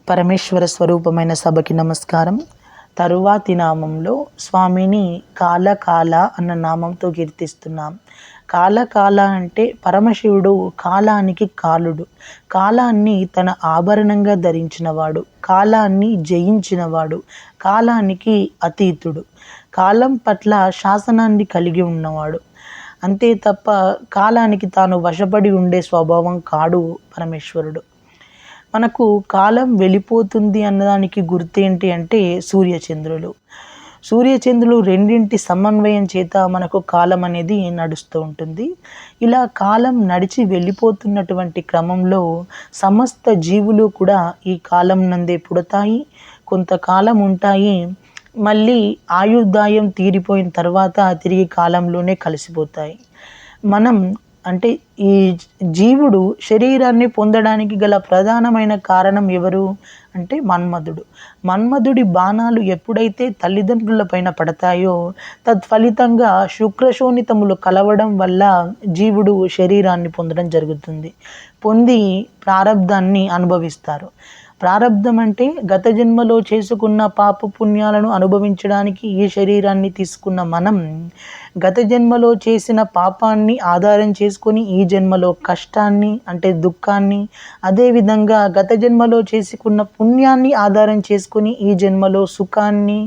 పరమేశ్వర స్వరూపమైన సభకి నమస్కారం. తరువాతి నామంలో స్వామిని కాల అన్న నామంతో కీర్తిస్తున్నాం. కాల అంటే పరమశివుడు కాలానికి కాలుడు, కాలాన్ని తన ఆభరణంగా ధరించినవాడు, కాలాన్ని జయించినవాడు, కాలానికి అతీతుడు, కాలం పట్ల శాసనాన్ని కలిగి ఉన్నవాడు. అంతే తప్ప కాలానికి తాను వశపడి ఉండే స్వభావం కాడు పరమేశ్వరుడు. మనకు కాలం వెళ్ళిపోతుంది అన్నదానికి గుర్తేంటి అంటే సూర్యచంద్రులు రెండింటి సమన్వయం చేత మనకు కాలం అనేది నడుస్తూ ఉంటుంది. ఇలా కాలం నడిచి వెళ్ళిపోతున్నటువంటి క్రమంలో సమస్త జీవులు కూడా ఈ కాలం నందే పుడతాయి, కొంతకాలం ఉంటాయి, మళ్ళీ ఆయుర్దాయం తీరిపోయిన తర్వాత తిరిగి కాలంలోనే కలిసిపోతాయి. మనం అంటే ఈ జీవుడు శరీరాన్ని పొందడానికి గల ప్రధానమైన కారణం ఎవరు అంటే మన్మధుడి బాణాలు ఎప్పుడైతే తల్లిదండ్రుల పైన పడతాయో తత్ఫలితంగా శుక్రశోణితములు కలవడం వల్ల జీవుడు శరీరాన్ని పొందడం జరుగుతుంది. పొంది ప్రారబ్ధాన్ని అనుభవిస్తారు. ప్రారబ్ధం అంటే గత జన్మలో చేసుకున్న పాప పుణ్యాలను అనుభవించడానికి ఈ శరీరాన్ని తీసుకున్న మనం గత జన్మలో చేసిన పాపాన్ని ఆధారం చేసుకొని ఈ జన్మలో కష్టాన్ని అంటే దుఃఖాన్ని, అదేవిధంగా గత జన్మలో చేసుకున్న పుణ్యాన్ని ఆధారం చేసుకొని ఈ జన్మలో సుఖాన్ని,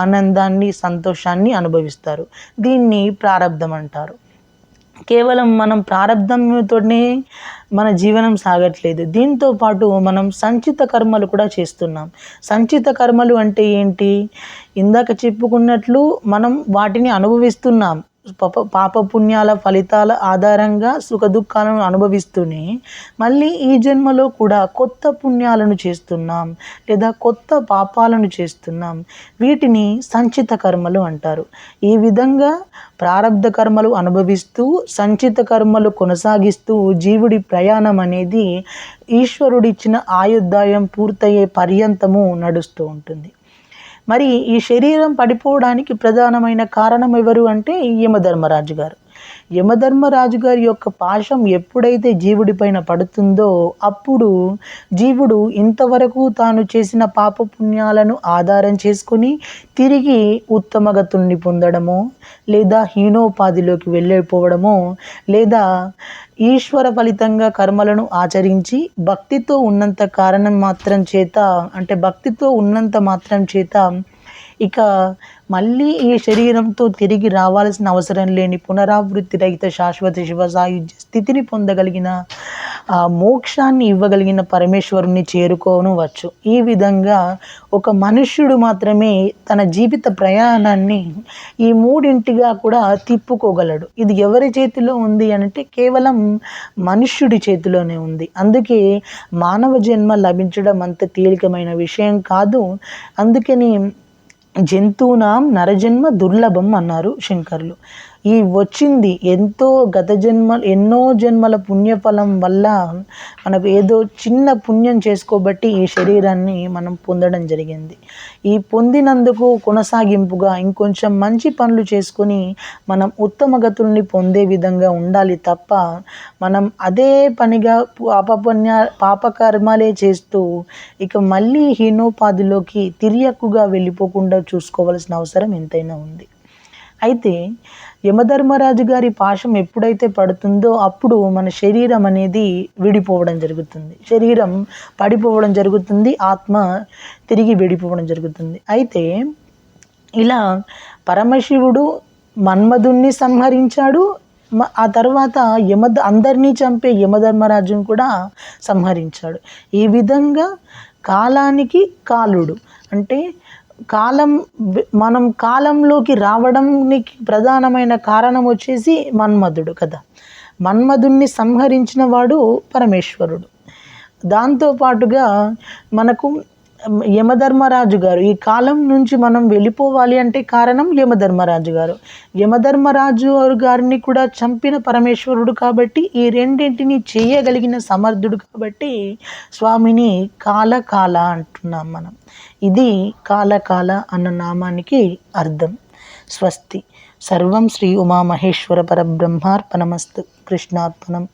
ఆనందాన్ని, సంతోషాన్ని అనుభవిస్తారు. దీన్ని ప్రారబ్ధం అంటారు. కేవలం మనం ప్రారబ్ధంతోనే మన జీవనం సాగట్లేదు. దీంతో పాటు మనం సంచిత కర్మలు కూడా చేస్తున్నాం. సంచిత కర్మలు అంటే ఏంటి? ఇందాక చెప్పుకున్నట్లు మనం వాటిని అనుభవిస్తున్నాం. పాప పుణ్యాల ఫలితాల ఆధారంగా సుఖ దుఃఖాలను అనుభవిస్తూనే మళ్ళీ ఈ జన్మలో కూడా కొత్త పుణ్యాలను చేస్తున్నాం లేదా కొత్త పాపాలను చేస్తున్నాం. వీటిని సంచిత కర్మలు అంటారు. ఈ విధంగా ప్రారబ్ధ కర్మలు అనుభవిస్తూ సంచిత కర్మలు కొనసాగిస్తూ జీవుడి ప్రయాణం అనేది ఈశ్వరుడిచ్చిన ఆయుర్దాయం పూర్తయ్యే పర్యంతము నడుస్తూ ఉంటుంది. మరి ఈ శరీరం పడిపోవడానికి ప్రధానమైన కారణం ఎవరు అంటే యమధర్మరాజు గారు. యమధర్మరాజు గారి యొక్క పాశం ఎప్పుడైతే జీవుడి పైన పడుతుందో అప్పుడు జీవుడు ఇంతవరకు తాను చేసిన పాపపుణ్యాలను ఆధారం చేసుకొని తిరిగి ఉత్తమగతుల్ని పొందడమో లేదా హీనోపాధిలోకి వెళ్ళిపోవడమో లేదా ఈశ్వర ఫలితంగా కర్మలను ఆచరించి భక్తితో ఉన్నంత మాత్రం చేత ఇక మళ్ళీ ఈ శరీరంతో తిరిగి రావాల్సిన అవసరం లేని పునరావృత్తి రహిత శాశ్వత శివసాయుధ్య స్థితిని పొందగలిగిన మోక్షాన్ని ఇవ్వగలిగిన పరమేశ్వరుని చేరుకోవచ్చు. ఈ విధంగా ఒక మనుష్యుడు మాత్రమే తన జీవిత ప్రయాణాన్ని ఈ మూడింటిగా కూడా తిప్పుకోగలడు. ఇది ఎవరి చేతిలో ఉంది అంటే కేవలం మనుష్యుడి చేతిలోనే ఉంది. అందుకే మానవ జన్మ లభించడం అంత తేలికమైన విషయం కాదు. అందుకని జంతువునాం నరజన్మ దుర్లభం అన్నారు శంకర్లు. ఈ వచ్చింది ఎన్నో జన్మల పుణ్యఫలం వల్ల మనకు ఏదో చిన్న పుణ్యం చేసుకోబట్టి ఈ శరీరాన్ని మనం పొందడం జరిగింది. ఈ పొందినందుకు కొనసాగింపుగా ఇంకొంచెం మంచి పనులు చేసుకొని మనం ఉత్తమ గతుల్ని పొందే విధంగా ఉండాలి తప్ప మనం అదే పనిగా పాపకర్మాలే చేస్తూ ఇక మళ్ళీ హీనోపాధిలోకి తిరియక్కుగా వెళ్ళిపోకుండా చూసుకోవాల్సిన అవసరం ఎంతైనా ఉంది. అయితే యమధర్మరాజు గారి పాశం ఎప్పుడైతే పడుతుందో అప్పుడు మన శరీరం అనేది విడిపోవడం జరుగుతుంది, శరీరం పడిపోవడం జరుగుతుంది, ఆత్మ తిరిగి విడిపోవడం జరుగుతుంది. అయితే ఇలా పరమశివుడు మన్మధుణ్ణి సంహరించాడు. ఆ తర్వాత అందరినీ చంపే యమధర్మరాజును కూడా సంహరించాడు. ఈ విధంగా కాలానికి కాలుడు అంటే మనం కాలంలోకి రావడానికి ప్రధానమైన కారణం వచ్చేసి మన్మధుడు కదా. మన్మధుణ్ణి సంహరించిన వాడు పరమేశ్వరుడు. దాంతోపాటుగా మనకు యమధర్మరాజు గారు, ఈ కాలం నుంచి మనం వెళ్ళిపోవాలి అంటే కారణం యమధర్మరాజు గారు. యమధర్మరాజు గారిని కూడా చంపిన పరమేశ్వరుడు కాబట్టి ఈ రెండింటిని చేయగలిగిన సమర్థుడు కాబట్టి స్వామిని కాల అంటున్నాం మనం. ఇది కాల అన్న నామానికి అర్థం. స్వస్తి. సర్వం శ్రీ ఉమామహేశ్వర పరబ్రహ్మార్పణమస్తు. కృష్ణార్పణం.